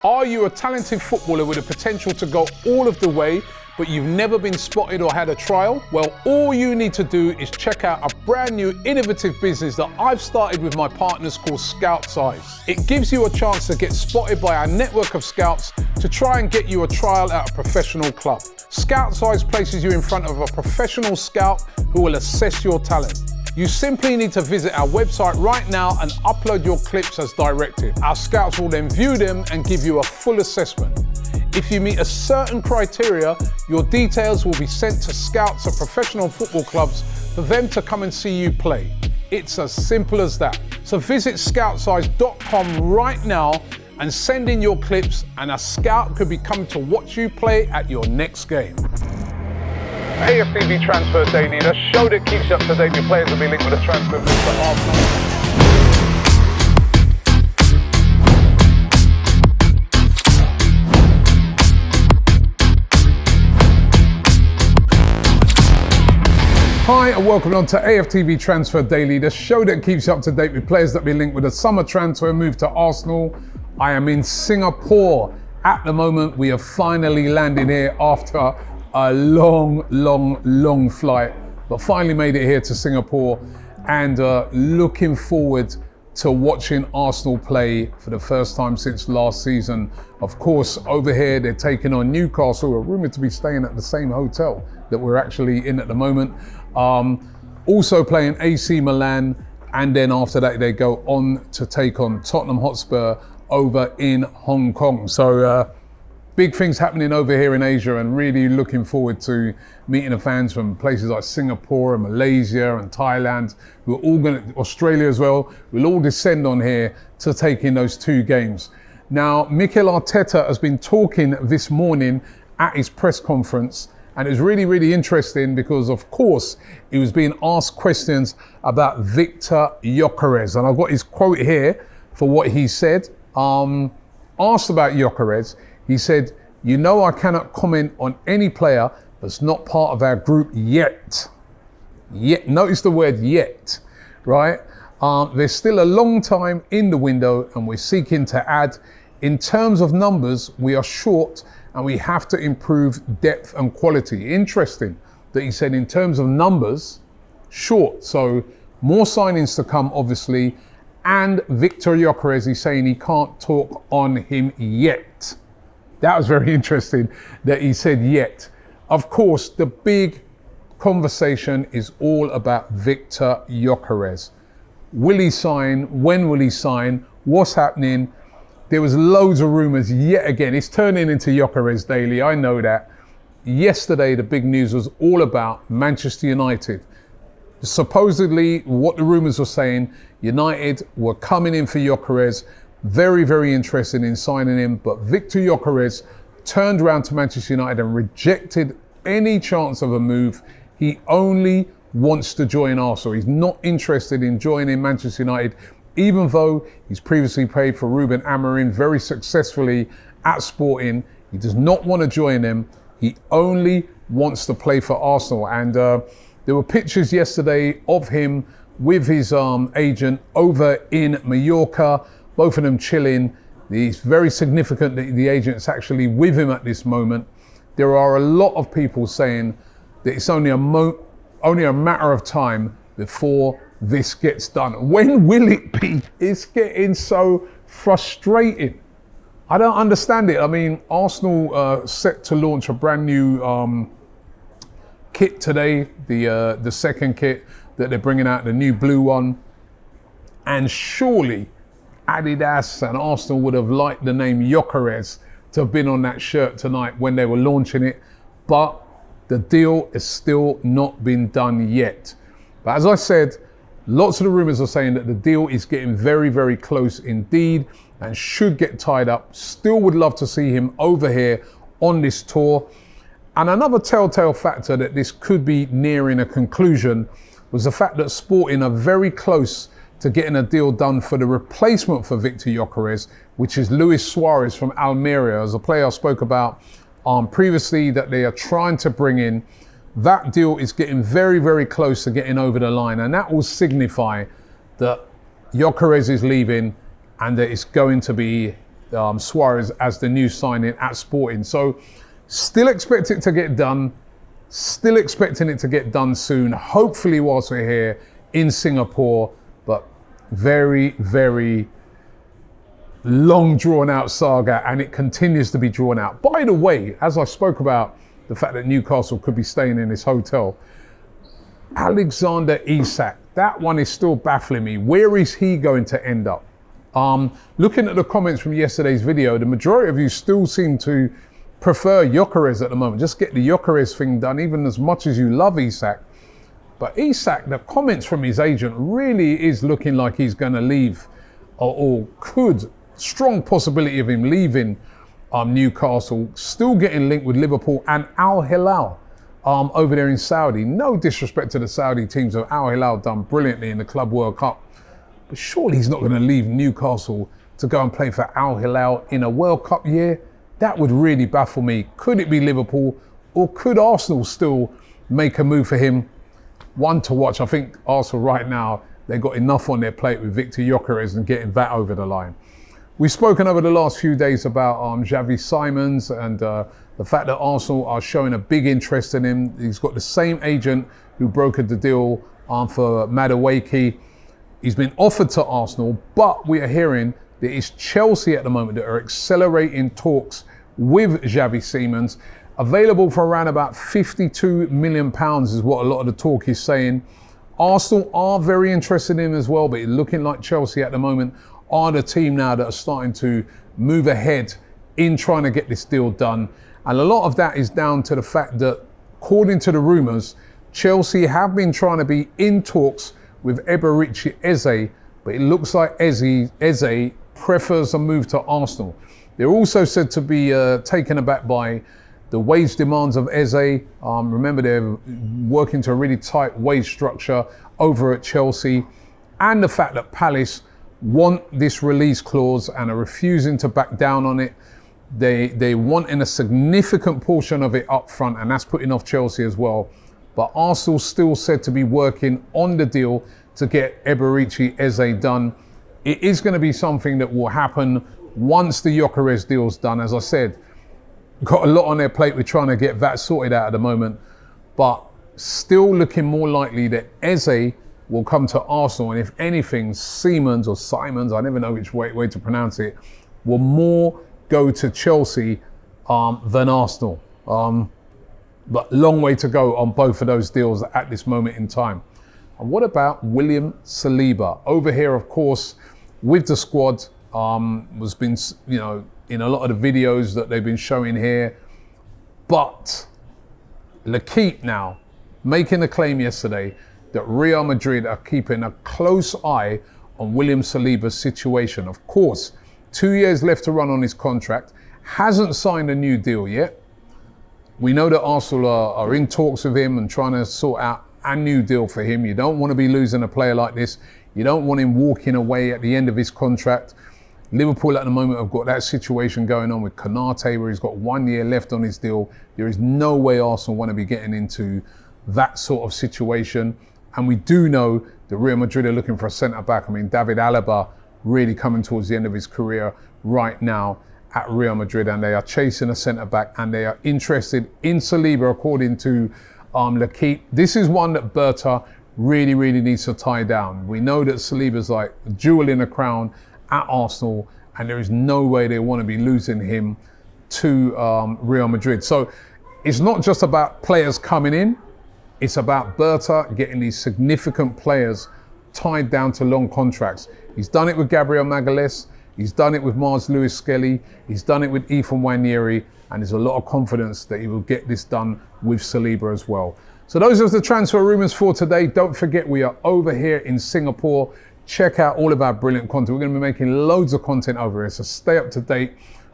Are you a talented footballer with the potential to go all of the way, but you've never been spotted or had a trial? Well, all you need to do is check out a brand new innovative business that I've started with my partners called Scout Size. It gives you a chance to get spotted by our network of scouts to try and get you a trial at a professional club. Scout Size places you in front of a professional scout who will assess your talent. You simply need to visit our website right now and upload your clips as directed. Our scouts will then view them and give you a full assessment. If you meet a certain criteria, your details will be sent to scouts at professional football clubs for them to come and see you play. It's as simple as that. So visit scoutsize.com right now and send in your clips, and a scout could be coming to watch you play at your next game. AFTV Transfer Daily, the show that keeps you up to date with players that will be linked with a transfer move to Arsenal. Hi and welcome on to AFTV Transfer Daily, the show that keeps you up to date with players that will be linked with a summer transfer move to Arsenal. I am in Singapore at the moment. We have finally landed here after a long flight, but finally made it here to Singapore, and looking forward to watching Arsenal play for the first time since last season. Of course, over here they're taking on Newcastle, who are rumoured to be staying at the same hotel that we're actually in at the moment. Also playing AC Milan, and then after that they go on to take on Tottenham Hotspur over in Hong Kong. So big things happening over here in Asia, and really looking forward to meeting the fans from places like Singapore and Malaysia and Thailand. We're all going to, Australia as well, we'll all descend on here to take in those two games. Now, Mikel Arteta has been talking this morning at his press conference, and it's really interesting because, of course, he was being asked questions about Viktor Gyökeres, and I've got his quote here for what he said. Asked about Gyokeres, he said, "You know, I cannot comment on any player that's not part of our group yet." Yet, notice the word yet, right? There's still a long time in the window and we're seeking to add. In terms of numbers, we are short and we have to improve depth and quality. Interesting that he said in terms of numbers, short. So more signings to come, obviously. And Viktor Gyökeres, he's saying he can't talk on him yet. That was very interesting that he said yet. Of course, the big conversation is all about Viktor Gyökeres. Will he sign? When will he sign? What's happening? There was loads of rumours yet again. It's turning into Gyokeres Daily, I know that. Yesterday, the big news was all about Manchester United. Supposedly, what the rumours were saying, United were coming in for Gyokeres, very interested in signing him, but Viktor Gyökeres turned around to Manchester United and rejected any chance of a move. He only wants to join Arsenal. He's not interested in joining Manchester United, even though he's previously played for Ruben Amorim very successfully at Sporting. He does not want to join them. He only wants to play for Arsenal. And there were pictures yesterday of him with his agent over in Mallorca, both of them chilling. It's very significant that the agent's actually with him at this moment. There are a lot of people saying that it's only a matter of time before this gets done. When will it be? It's getting so frustrating. I don't understand it. I mean, Arsenal set to launch a brand new kit today, the second kit that they're bringing out, the new blue one. And surely Adidas and Arsenal would have liked the name Gyokeres to have been on that shirt tonight when they were launching it. But the deal has still not been done yet. But as I said, lots of the rumours are saying that the deal is getting very close indeed and should get tied up. Still would love to see him over here on this tour. And another telltale factor that this could be nearing a conclusion was the fact that Sporting are very close to getting a deal done for the replacement for Viktor Gyökeres, which is Luis Suarez from Almeria, as a player I spoke about previously that they are trying to bring in. That deal is getting very close to getting over the line, and that will signify that Gyokeres is leaving and that it's going to be Suarez as the new signing at Sporting. So still expect it to get done. Still expecting it to get done soon. Hopefully whilst we're here in Singapore, but very, very long drawn out saga, and it continues to be drawn out. By the way, as I spoke about the fact that Newcastle could be staying in this hotel, Alexander Isak, that one is still baffling me. Where is he going to end up? Looking at the comments from yesterday's video, the majority of you still seem to prefer Gyokeres at the moment. Just get the Gyokeres thing done, even as much as you love Isak. But Isak, the comments from his agent really is looking like he's going to leave, or could, strong possibility of him leaving Newcastle, still getting linked with Liverpool and Al Hilal over there in Saudi. No disrespect to the Saudi teams, of Al Hilal done brilliantly in the Club World Cup. But surely he's not going to leave Newcastle to go and play for Al Hilal in a World Cup year. That would really baffle me. Could it be Liverpool, or could Arsenal still make a move for him? One to watch. I think Arsenal right now, they've got enough on their plate with Viktor Gyökeres and getting that over the line. We've spoken over the last few days about Xavi Simons and the fact that Arsenal are showing a big interest in him. He's got the same agent who brokered the deal for Madueke. He's been offered to Arsenal, but we are hearing that it's Chelsea at the moment that are accelerating talks with Xavi Simons. Available for around about £52 million is what a lot of the talk is saying. Arsenal are very interested in him as well, but it's looking like Chelsea at the moment are the team now that are starting to move ahead in trying to get this deal done. And a lot of that is down to the fact that, according to the rumours, Chelsea have been trying to be in talks with Eberechi Eze, but it looks like Eze prefers a move to Arsenal. They're also said to be taken aback by the wage demands of Eze. Remember, they're working to a really tight wage structure over at Chelsea, and the fact that Palace want this release clause and are refusing to back down on it. They want in a significant portion of it up front, and that's putting off Chelsea as well. But Arsenal still said to be working on the deal to get Eberechi Eze done. It is going to be something that will happen once the Gyokeres deal's done. As I said, got a lot on their plate with trying to get that sorted out at the moment, but still looking more likely that Eze will come to Arsenal, and if anything, Simons, I never know which way to pronounce it, will more go to Chelsea than Arsenal. But long way to go on both of those deals at this moment in time. And what about William Saliba? Over here, of course, with the squad, was been, in a lot of the videos that they've been showing here. But L'Equipe now making a claim yesterday that Real Madrid are keeping a close eye on William Saliba's situation. Of course, 2 years left to run on his contract, hasn't signed a new deal yet. We know that Arsenal are in talks with him and trying to sort out a new deal for him. You don't want to be losing a player like this. You don't want him walking away at the end of his contract. Liverpool at the moment have got that situation going on with Konate, where he's got 1 year left on his deal. There is no way Arsenal want to be getting into that sort of situation. And we do know that Real Madrid are looking for a centre-back. I mean, David Alaba really coming towards the end of his career right now at Real Madrid, and they are chasing a centre-back, and they are interested in Saliba, according to L'Equipe. This is one that Berta really, really needs to tie down. We know that Saliba's like a jewel in the crown at Arsenal, and there is no way they want to be losing him to Real Madrid. So it's not just about players coming in, it's about Berta getting these significant players tied down to long contracts. He's done it with Gabriel Magalhaes, he's done it with Mars Lewis Skelly, he's done it with Ethan Nwaneri, and there's a lot of confidence that he will get this done with Saliba as well. So those are the transfer rumours for today. Don't forget, we are over here in Singapore. Check out all of our brilliant content. We're going to be making loads of content over here, so stay up to date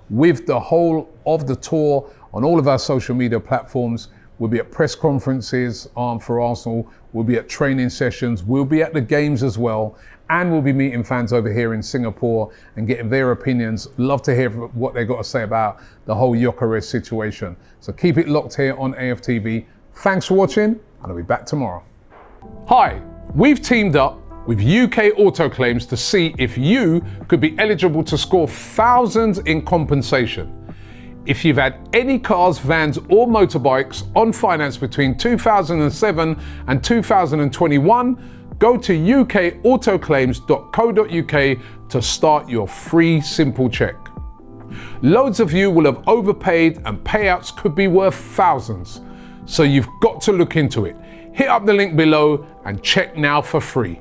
with the whole of the tour on all of our social media platforms. We'll be at press conferences for Arsenal. We'll be at training sessions. We'll be at the games as well. And we'll be meeting fans over here in Singapore and getting their opinions. Love to hear what they've got to say about the whole Gyokeres situation. So keep it locked here on AFTV. Thanks for watching, and I'll be back tomorrow. Hi, we've teamed up with UK auto claims to see if you could be eligible to score thousands in compensation. If you've had any cars, vans or motorbikes on finance between 2007 and 2021, go to ukautoclaims.co.uk to start your free simple check. Loads of you will have overpaid and payouts could be worth thousands, so you've got to look into it. Hit up the link below and check now for free.